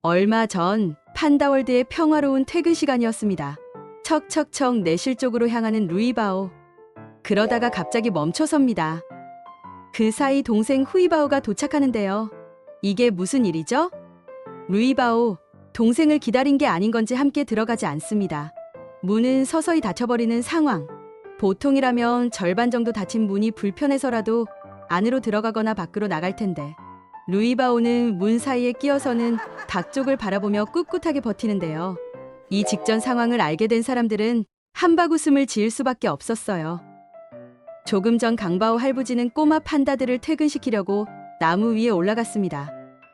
얼마 전 판다월드의 평화로운 퇴근 시간이었습니다. 척척척 내실 쪽으로 향하는 루이바오. 그러다가 갑자기 멈춰섭니다. 그 사이 동생 후이바오가 도착하는데요. 이게 무슨 일이죠? 루이바오, 동생을 기다린 게 아닌 건지 함께 들어가지 않습니다. 문은 서서히 닫혀버리는 상황. 보통이라면 절반 정도 닫힌 문이 불편해서라도 안으로 들어가거나 밖으로 나갈 텐데 루이바오는 문 사이에 끼어서는 각 쪽을 바라보며 꿋꿋하게 버티는데요. 이 직전 상황을 알게 된 사람들은 한바구음을 지을 수밖에 없었어요. 조금 전 강바오 할부지는 꼬마 판다들을 퇴근시키려고 나무 위에 올라갔습니다.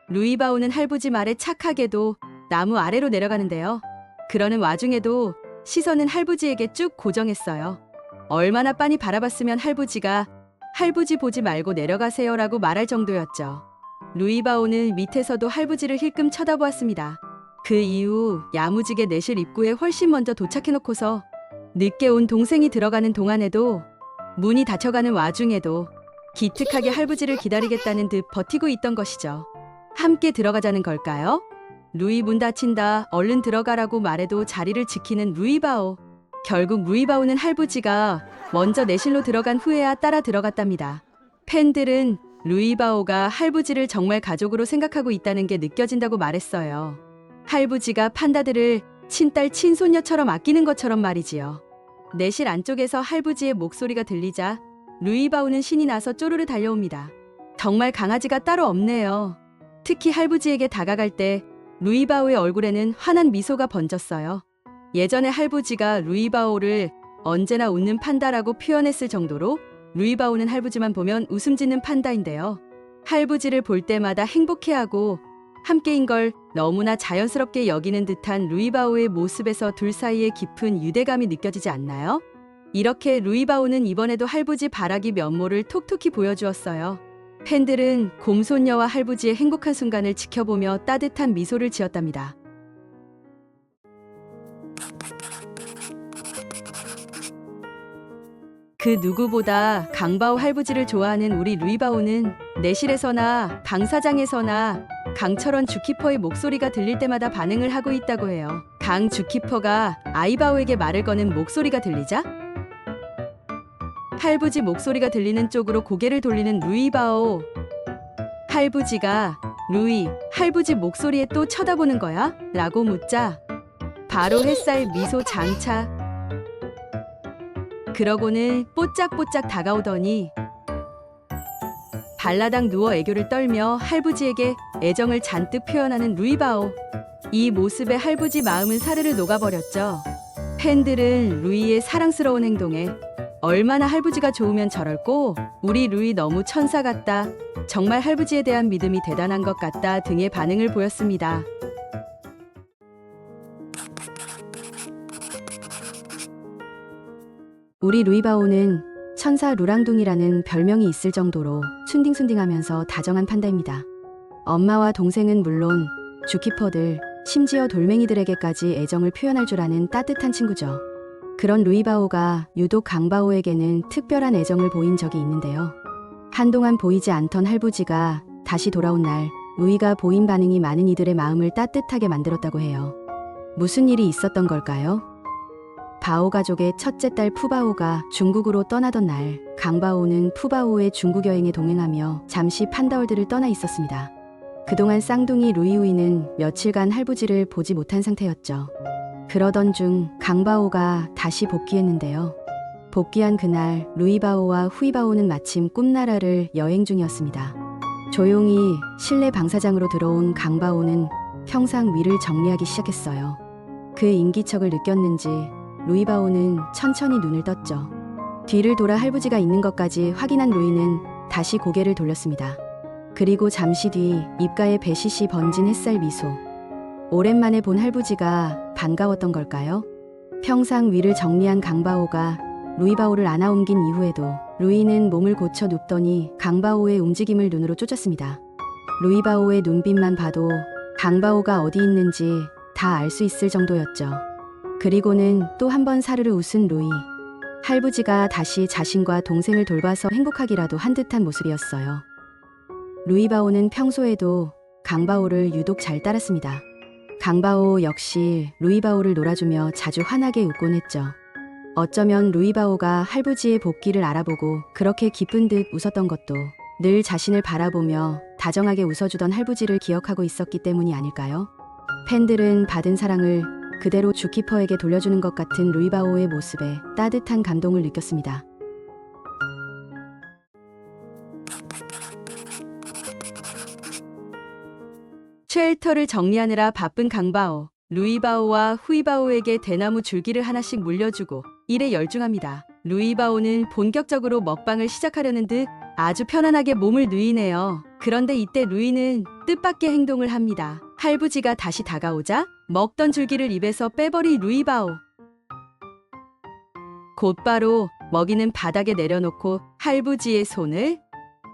루이바오는 할부지 말에 착하게도 나무 아래로 내려가는데요. 그러는 와중에도 시선은 할부지에게 쭉 고정했어요. 얼마나 빤히 바라봤으면 할부지가 할부지 보지 말고 내려가세요라고 말할 정도였죠. 루이바오는 밑에서도 할부지를 힐끔 쳐다보았습니다. 그 이후 야무지게 내실 입구에 훨씬 먼저 도착해놓고서 늦게 온 동생이 들어가는 동안에도 문이 닫혀가는 와중에도 기특하게 할부지를 기다리겠다는 듯 버티고 있던 것이죠. 함께 들어가자는 걸까요? 루이 문 닫힌다, 얼른 들어가라고 말해도 자리를 지키는 루이바오. 결국 루이바오는 할부지가 먼저 내실로 들어간 후에야 따라 들어갔답니다. 팬들은 루이바오가 할부지를 정말 가족으로 생각하고 있다는 게 느껴진다고 말했어요. 할부지가 판다들을 친딸 친손녀처럼 아끼는 것처럼 말이지요. 내실 안쪽에서 할부지의 목소리가 들리자 루이바오는 신이 나서 쪼르르 달려옵니다. 정말 강아지가 따로 없네요. 특히 할부지에게 다가갈 때 루이바오의 얼굴에는 환한 미소가 번졌어요. 예전에 할부지가 루이바오를 언제나 웃는 판다라고 표현했을 정도로 루이바오는 할부지만 보면 웃음 짓는 판다인데요. 할부지를 볼 때마다 행복해하고 함께인 걸 너무나 자연스럽게 여기는 듯한 루이바오의 모습에서 둘 사이에 깊은 유대감이 느껴지지 않나요? 이렇게 루이바오는 이번에도 할부지 바라기 면모를 톡톡히 보여주었어요. 팬들은 곰손녀와 할부지의 행복한 순간을 지켜보며 따뜻한 미소를 지었답니다. 그 누구보다 강바오 할부지를 좋아하는 우리 루이바오는 내실에서나 방사장에서나 강철원 주키퍼의 목소리가 들릴 때마다 반응을 하고 있다고 해요. 강 주키퍼가 아이바오에게 말을 거는 목소리가 들리자 할부지 목소리가 들리는 쪽으로 고개를 돌리는 루이바오. 할부지가 루이, 할부지 목소리에 또 쳐다보는 거야? 라고 묻자 바로 햇살 미소 장착. 그러고는 뽀짝뽀짝 다가오더니 발라당 누워 애교를 떨며 할부지에게 애정을 잔뜩 표현하는 루이바오. 이 모습에 할부지 마음은 사르르 녹아버렸죠. 팬들은 루이의 사랑스러운 행동에 얼마나 할부지가 좋으면 저럴꼬, 우리 루이 너무 천사 같다, 정말 할부지에 대한 믿음이 대단한 것 같다 등의 반응을 보였습니다. 우리 루이바오는 천사 루랑둥이라는 별명이 있을 정도로 순딩순딩하면서 다정한 판다입니다. 엄마와 동생은 물론 주키퍼들, 심지어 돌멩이들에게까지 애정을 표현할 줄 아는 따뜻한 친구죠. 그런 루이바오가 유독 강바오에게는 특별한 애정을 보인 적이 있는데요. 한동안 보이지 않던 할부지가 다시 돌아온 날, 루이가 보인 반응이 많은 이들의 마음을 따뜻하게 만들었다고 해요. 무슨 일이 있었던 걸까요? 바오 가족의 첫째 딸 푸바오가 중국으로 떠나던 날, 강바오는 푸바오의 중국 여행에 동행하며 잠시 판다월드를 떠나 있었습니다. 그동안 쌍둥이 루이우이는 며칠간 할부지를 보지 못한 상태였죠. 그러던 중 강바오가 다시 복귀했는데요. 복귀한 그날 루이바오와 후이바오는 마침 꿈나라를 여행 중이었습니다. 조용히 실내 방사장으로 들어온 강바오는 평상 위를 정리하기 시작했어요. 그 인기척을 느꼈는지 루이바오는 천천히 눈을 떴죠. 뒤를 돌아 할부지가 있는 것까지 확인한 루이는 다시 고개를 돌렸습니다. 그리고 잠시 뒤 입가에 배시시 번진 햇살 미소. 오랜만에 본 할부지가 반가웠던 걸까요? 평상 위를 정리한 강바오가 루이바오를 안아옮긴 이후에도 루이는 몸을 고쳐 눕더니 강바오의 움직임을 눈으로 쫓았습니다. 루이바오의 눈빛만 봐도 강바오가 어디 있는지 다 알 수 있을 정도였죠. 그리고는 또 한 번 사르르 웃은 루이. 할부지가 다시 자신과 동생을 돌봐서 행복하기라도 한 듯한 모습이었어요. 루이바오는 평소에도 강바오를 유독 잘 따랐습니다. 강바오 역시 루이바오를 놀아주며 자주 환하게 웃곤 했죠. 어쩌면 루이바오가 할부지의 복귀를 알아보고 그렇게 기쁜 듯 웃었던 것도 늘 자신을 바라보며 다정하게 웃어주던 할부지를 기억하고 있었기 때문이 아닐까요? 팬들은 받은 사랑을 그대로 주키퍼에게 돌려주는 것 같은 루이바오의 모습에 따뜻한 감동을 느꼈습니다. 쉘터를 정리하느라 바쁜 강바오. 루이바오와 후이바오에게 대나무 줄기를 하나씩 물려주고 일에 열중합니다. 루이바오는 본격적으로 먹방을 시작하려는 듯 아주 편안하게 몸을 누이네요. 그런데 이때 루이는 뜻밖의 행동을 합니다. 할부지가 다시 다가오자 먹던 줄기를 입에서 빼버린 루이바오. 곧바로 먹이는 바닥에 내려놓고 할부지의 손을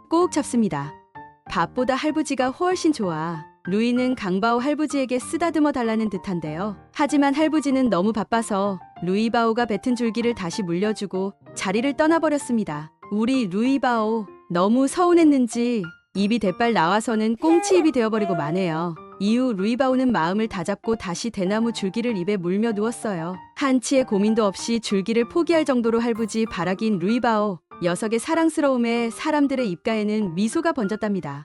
꼭 잡습니다. 밥보다 할부지가 훨씬 좋아. 루이는 강바오 할부지에게 쓰다듬어 달라는 듯한데요. 하지만 할부지는 너무 바빠서 루이바오가 뱉은 줄기를 다시 물려주고 자리를 떠나버렸습니다. 우리 루이바오 너무 서운했는지 입이 대빨 나와서는 꽁치입이 되어버리고 마네요. 이후 루이바오는 마음을 다잡고 다시 대나무 줄기를 입에 물며 누웠어요. 한치의 고민도 없이 줄기를 포기할 정도로 할부지 바라기인 루이바오. 녀석의 사랑스러움에 사람들의 입가에는 미소가 번졌답니다.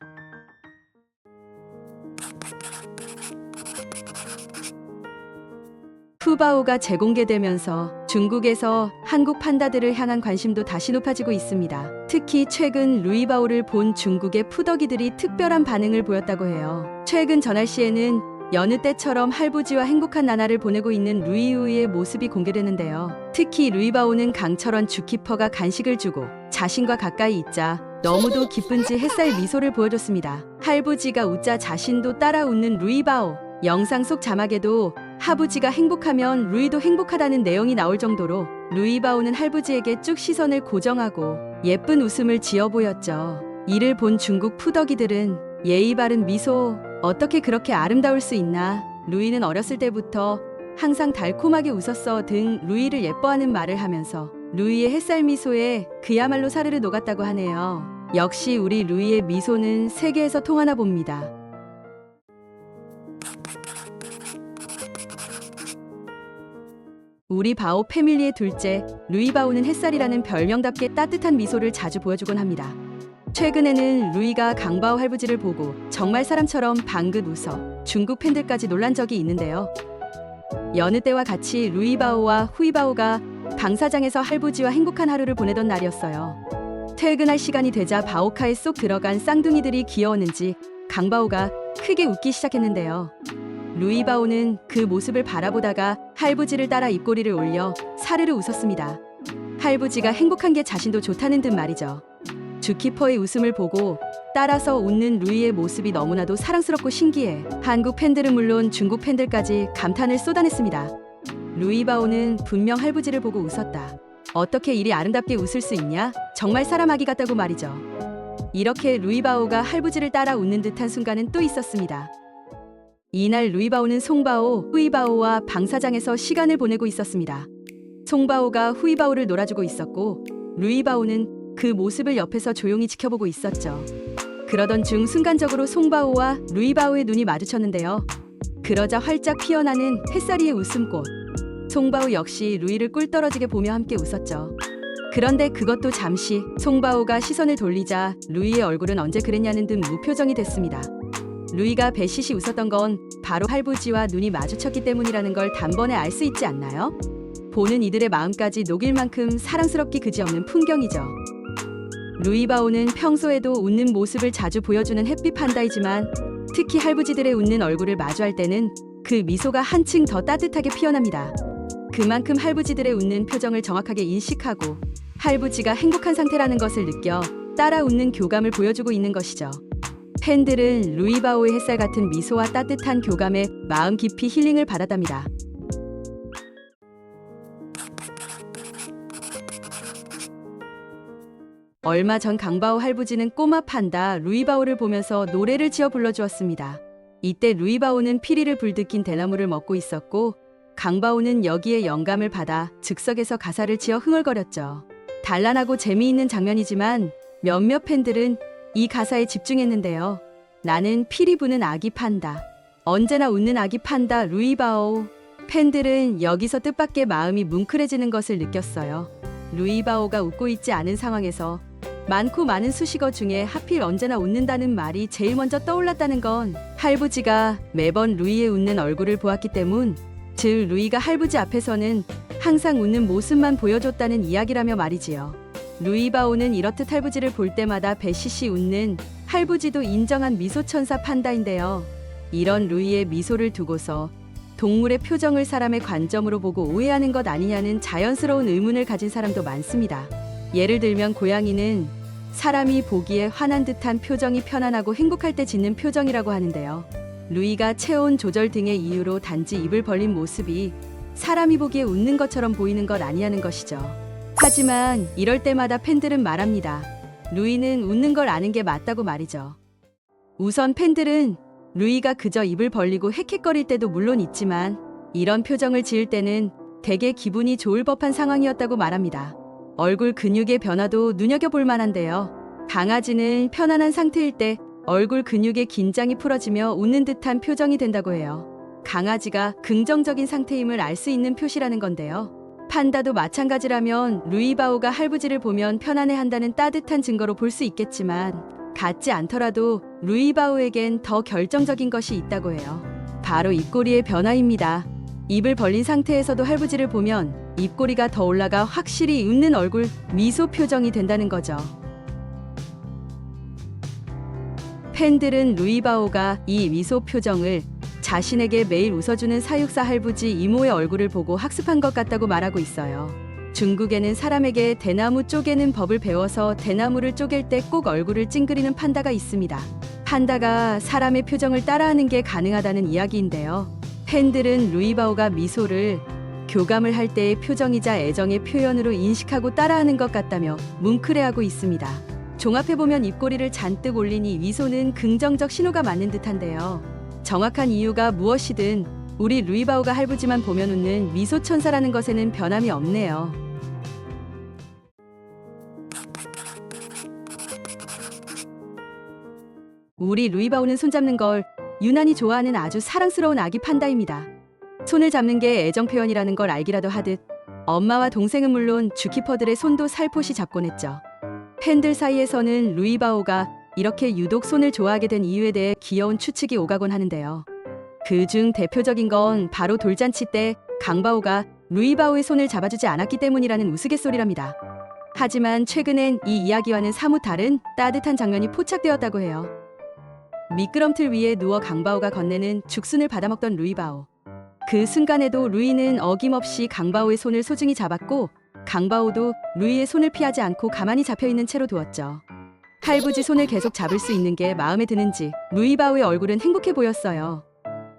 푸바오가 재공개되면서 중국에서 한국 판다들을 향한 관심도 다시 높아지고 있습니다. 특히 최근 루이바오를 본 중국의 푸더기들이 특별한 반응을 보였다고 해요. 최근 전할시에는 여느 때처럼 할부지와 행복한 나날을 보내고 있는 루이우의 모습이 공개되는데요. 특히 루이바오는 강철원 주키퍼가 간식을 주고 자신과 가까이 있자 너무도 기쁜지 햇살 미소를 보여줬습니다. 할부지가 웃자 자신도 따라 웃는 루이바오. 영상 속 자막에도 하부지가 행복하면 루이도 행복하다는 내용이 나올 정도로 루이바오는 할부지에게 쭉 시선을 고정하고 예쁜 웃음을 지어 보였죠. 이를 본 중국 푸더기들은 예의 바른 미소, 어떻게 그렇게 아름다울 수 있나? 루이는 어렸을 때부터 항상 달콤하게 웃었어 등 루이를 예뻐하는 말을 하면서 루이의 햇살 미소에 그야말로 사르르 녹았다고 하네요. 역시 우리 루이의 미소는 세계에서 통하나 봅니다. 우리 바오 패밀리의 둘째 루이바오는 햇살이라는 별명답게 따뜻한 미소를 자주 보여주곤 합니다. 최근에는 루이가 강바오 할부지를 보고 정말 사람처럼 방긋 웃어 중국 팬들까지 놀란 적이 있는데요. 여느 때와 같이 루이바오와 후이바오가 강사장에서 할부지와 행복한 하루를 보내던 날이었어요. 퇴근할 시간이 되자 바오카에 쏙 들어간 쌍둥이들이 귀여웠는지 강바오가 크게 웃기 시작했는데요. 루이바오는 그 모습을 바라보다가 할부지를 따라 입꼬리를 올려 사르르 웃었습니다. 할부지가 행복한 게 자신도 좋다는 듯 말이죠. 주키퍼의 웃음을 보고 따라서 웃는 루이의 모습이 너무나도 사랑스럽고 신기해 한국 팬들은 물론 중국 팬들까지 감탄을 쏟아냈습니다. 루이바오는 분명 할부지를 보고 웃었다. 어떻게 이리 아름답게 웃을 수 있냐? 정말 사람 아기 같다고 말이죠. 이렇게 루이바오가 할부지를 따라 웃는 듯한 순간은 또 있었습니다. 이날 루이바오는 송바오, 후이바오와 방사장에서 시간을 보내고 있었습니다. 송바오가 후이바오를 놀아주고 있었고 루이바오는 그 모습을 옆에서 조용히 지켜보고 있었죠. 그러던 중 순간적으로 송바오와 루이바오의 눈이 마주쳤는데요. 그러자 활짝 피어나는 햇살이의 웃음꽃. 송바오 역시 루이를 꿀떨어지게 보며 함께 웃었죠. 그런데 그것도 잠시 송바오가 시선을 돌리자 루이의 얼굴은 언제 그랬냐는 듯 무표정이 됐습니다. 루이가 배시시 웃었던 건 바로 할부지와 눈이 마주쳤기 때문이라는 걸 단번에 알 수 있지 않나요? 보는 이들의 마음까지 녹일 만큼 사랑스럽기 그지없는 풍경이죠. 루이바오는 평소에도 웃는 모습을 자주 보여주는 햇빛 판다이지만 특히 할부지들의 웃는 얼굴을 마주할 때는 그 미소가 한층 더 따뜻하게 피어납니다. 그만큼 할부지들의 웃는 표정을 정확하게 인식하고 할부지가 행복한 상태라는 것을 느껴 따라 웃는 교감을 보여주고 있는 것이죠. 팬들은 루이바오의 햇살 같은 미소와 따뜻한 교감에 마음 깊이 힐링을 받았답니다. 얼마 전 강바오 할부지는 꼬마 판다 루이바오를 보면서 노래를 지어 불러주었습니다. 이때 루이바오는 피리를 불듯 낀 대나무를 먹고 있었고 강바오는 여기에 영감을 받아 즉석에서 가사를 지어 흥얼거렸죠. 단란하고 재미있는 장면이지만 몇몇 팬들은 이 가사에 집중했는데요. 나는 피리 부는 아기 판다. 언제나 웃는 아기 판다 루이바오. 팬들은 여기서 뜻밖의 마음이 뭉클해지는 것을 느꼈어요. 루이바오가 웃고 있지 않은 상황에서 많고 많은 수식어 중에 하필 언제나 웃는다는 말이 제일 먼저 떠올랐다는 건 할부지가 매번 루이의 웃는 얼굴을 보았기 때문, 즉 루이가 할부지 앞에서는 항상 웃는 모습만 보여줬다는 이야기라며 말이지요. 루이바오는 이렇듯 할부지를 볼 때마다 배시시 웃는 할부지도 인정한 미소천사 판다인데요. 이런 루이의 미소를 두고서 동물의 표정을 사람의 관점으로 보고 오해하는 것 아니냐는 자연스러운 의문을 가진 사람도 많습니다. 예를 들면 고양이는 사람이 보기에 화난 듯한 표정이 편안하고 행복할 때 짓는 표정이라고 하는데요. 루이가 체온 조절 등의 이유로 단지 입을 벌린 모습이 사람이 보기에 웃는 것처럼 보이는 것 아니냐는 것이죠. 하지만 이럴 때마다 팬들은 말합니다. 루이는 웃는 걸 아는 게 맞다고 말이죠. 우선 팬들은 루이가 그저 입을 벌리고 헥헥거릴 때도 물론 있지만 이런 표정을 지을 때는 되게 기분이 좋을 법한 상황이었다고 말합니다. 얼굴 근육의 변화도 눈여겨볼 만한데요. 강아지는 편안한 상태일 때 얼굴 근육의 긴장이 풀어지며 웃는 듯한 표정이 된다고 해요. 강아지가 긍정적인 상태임을 알 수 있는 표시라는 건데요. 판다도 마찬가지라면 루이바오가 할부지를 보면 편안해한다는 따뜻한 증거로 볼 수 있겠지만 같지 않더라도 루이바오에겐 더 결정적인 것이 있다고 해요. 바로 입꼬리의 변화입니다. 입을 벌린 상태에서도 할부지를 보면 입꼬리가 더 올라가 확실히 웃는 얼굴, 미소 표정이 된다는 거죠. 팬들은 루이바오가 이 미소 표정을 자신에게 매일 웃어주는 사육사 할부지 이모의 얼굴을 보고 학습한 것 같다고 말하고 있어요. 중국에는 사람에게 대나무 쪼개는 법을 배워서 대나무를 쪼갤 때 꼭 얼굴을 찡그리는 판다가 있습니다. 판다가 사람의 표정을 따라하는 게 가능하다는 이야기인데요. 팬들은 루이바오가 미소를 교감을 할 때의 표정이자 애정의 표현으로 인식하고 따라하는 것 같다며 뭉클해하고 있습니다. 종합해보면 입꼬리를 잔뜩 올린 이 미소는 긍정적 신호가 맞는 듯한데요. 정확한 이유가 무엇이든 우리 루이바오가 할부지만 보면 웃는 미소천사라는 것에는 변함이 없네요. 우리 루이바오는 손잡는 걸 유난히 좋아하는 아주 사랑스러운 아기 판다입니다. 손을 잡는 게 애정 표현이라는 걸 알기라도 하듯 엄마와 동생은 물론 주키퍼들의 손도 살포시 잡곤 했죠. 팬들 사이에서는 루이바오가 이렇게 유독 손을 좋아하게 된 이유에 대해 귀여운 추측이 오가곤 하는데요. 그중 대표적인 건 바로 돌잔치 때 강바오가 루이바오의 손을 잡아주지 않았기 때문이라는 우스갯소리랍니다. 하지만 최근엔 이 이야기와는 사뭇 다른 따뜻한 장면이 포착되었다고 해요. 미끄럼틀 위에 누워 강바오가 건네는 죽순을 받아먹던 루이바오. 그 순간에도 루이는 어김없이 강바오의 손을 소중히 잡았고 강바오도 루이의 손을 피하지 않고 가만히 잡혀있는 채로 두었죠. 할부지 손을 계속 잡을 수 있는 게 마음에 드는지 루이바오의 얼굴은 행복해 보였어요.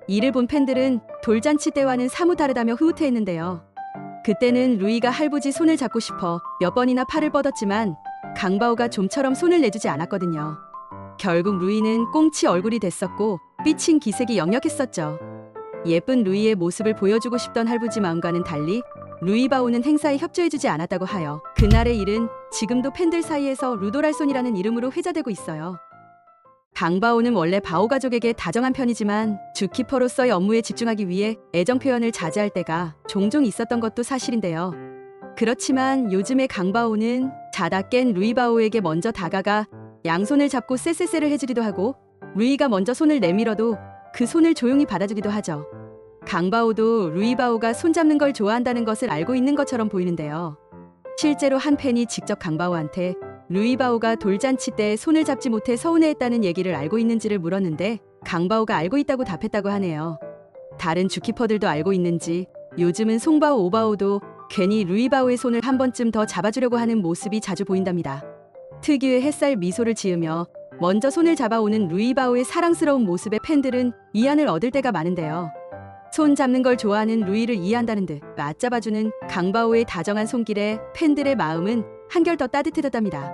이를 본 팬들은 돌잔치 때와는 사뭇 다르다며 흐뭇해했는데요. 그때는 루이가 할부지 손을 잡고 싶어 몇 번이나 팔을 뻗었지만 강바오가 좀처럼 손을 내주지 않았거든요. 결국 루이는 꽁치 얼굴이 됐었고 삐친 기색이 역력했었죠. 예쁜 루이의 모습을 보여주고 싶던 할부지 마음과는 달리 루이바오는 행사에 협조해주지 않았다고 하여 그날의 일은 지금도 팬들 사이에서 루도랄손이라는 이름으로 회자되고 있어요. 강바오는 원래 바오 가족에게 다정한 편이지만 주키퍼로서의 업무에 집중하기 위해 애정 표현을 자제할 때가 종종 있었던 것도 사실인데요. 그렇지만 요즘의 강바오는 자다 깬 루이바오에게 먼저 다가가 양손을 잡고 쎄쎄쎄를 해주기도 하고 루이가 먼저 손을 내밀어도 그 손을 조용히 받아주기도 하죠. 강바오도 루이바오가 손잡는 걸 좋아한다는 것을 알고 있는 것처럼 보이는데요. 실제로 한 팬이 직접 강바오한테 루이바오가 돌잔치 때 손을 잡지 못해 서운해했다는 얘기를 알고 있는지를 물었는데 강바오가 알고 있다고 답했다고 하네요. 다른 주키퍼들도 알고 있는지 요즘은 송바오, 오바오도 괜히 루이바오의 손을 한 번쯤 더 잡아주려고 하는 모습이 자주 보인답니다. 특유의 햇살 미소를 지으며 먼저 손을 잡아오는 루이바오의 사랑스러운 모습에 팬들은 이안을 얻을 때가 많은데요. 손 잡는 걸 좋아하는 루이를 이해한다는 듯 맞잡아주는 강바오의 다정한 손길에 팬들의 마음은 한결 더 따뜻해졌답니다.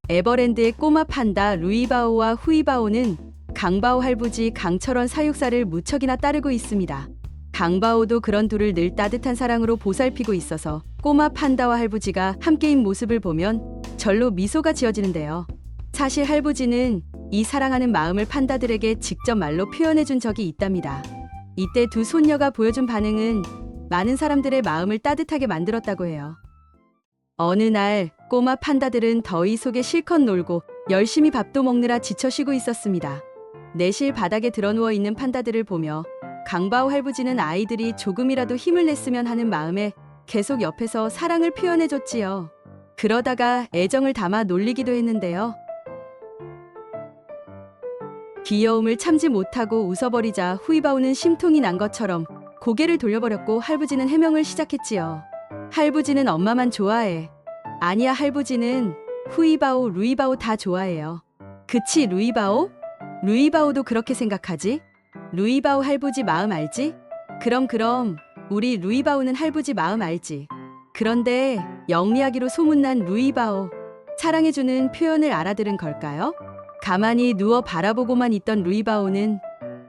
에버랜드의 꼬마 판다 루이바오와 후이바오는 강바오 할부지 강철원 사육사를 무척이나 따르고 있습니다. 강바오도 그런 둘을 늘 따뜻한 사랑으로 보살피고 있어서 꼬마 판다와 할부지가 함께인 모습을 보면 절로 미소가 지어지는데요. 사실 할부지는 이 사랑하는 마음을 판다들에게 직접 말로 표현해준 적이 있답니다. 이때 두 손녀가 보여준 반응은 많은 사람들의 마음을 따뜻하게 만들었다고 해요. 어느 날 꼬마 판다들은 더위 속에 실컷 놀고 열심히 밥도 먹느라 지쳐 쉬고 있었습니다. 내실 바닥에 드러누워 있는 판다들을 보며 강바오 할부지는 아이들이 조금이라도 힘을 냈으면 하는 마음에 계속 옆에서 사랑을 표현해줬지요. 그러다가 애정을 담아 놀리기도 했는데요. 귀여움을 참지 못하고 웃어버리자 후이바오는 심통이 난 것처럼 고개를 돌려버렸고 할부지는 해명을 시작했지요. 할부지는 엄마만 좋아해. 아니야, 할부지는 후이바오, 루이바오 다 좋아해요. 그치, 루이바오? 루이바오도 그렇게 생각하지? 루이바오 할부지 마음 알지? 그럼 우리 루이바오는 할부지 마음 알지? 그런데 영리하기로 소문난 루이바오, 사랑해주는 표현을 알아들은 걸까요? 가만히 누워 바라보고만 있던 루이바오는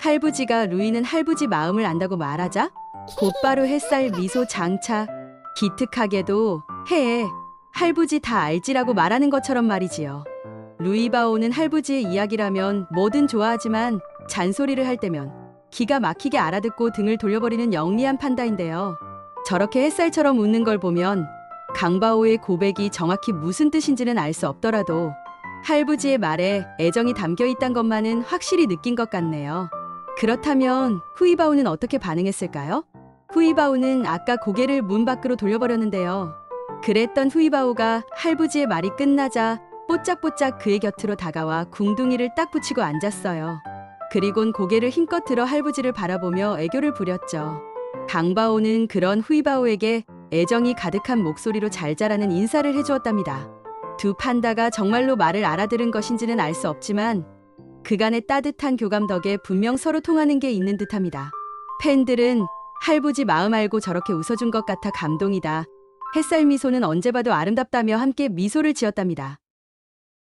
할부지가 루이는 할부지 마음을 안다고 말하자 곧바로 햇살 미소 장차 기특하게도 해, 할부지 다 알지라고 말하는 것처럼 말이지요. 루이바오는 할부지의 이야기라면 뭐든 좋아하지만 잔소리를 할 때면 기가 막히게 알아듣고 등을 돌려버리는 영리한 판다인데요. 저렇게 햇살처럼 웃는 걸 보면 강바오의 고백이 정확히 무슨 뜻인지는 알 수 없더라도 할부지의 말에 애정이 담겨 있단 것만은 확실히 느낀 것 같네요. 그렇다면 후이바오는 어떻게 반응했을까요? 후이바오는 아까 고개를 문 밖으로 돌려버렸는데요. 그랬던 후이바오가 할부지의 말이 끝나자 뽀짝뽀짝 그의 곁으로 다가와 궁둥이를 딱 붙이고 앉았어요. 그리곤 고개를 힘껏 들어 할부지를 바라보며 애교를 부렸죠. 강바오는 그런 후이바오에게 애정이 가득한 목소리로 잘 자라는 인사를 해주었답니다. 두 판다가 정말로 말을 알아들은 것인지는 알 수 없지만 그간의 따뜻한 교감 덕에 분명 서로 통하는 게 있는 듯합니다. 팬들은 할부지 마음 알고 저렇게 웃어준 것 같아 감동이다. 햇살 미소는 언제 봐도 아름답다며 함께 미소를 지었답니다.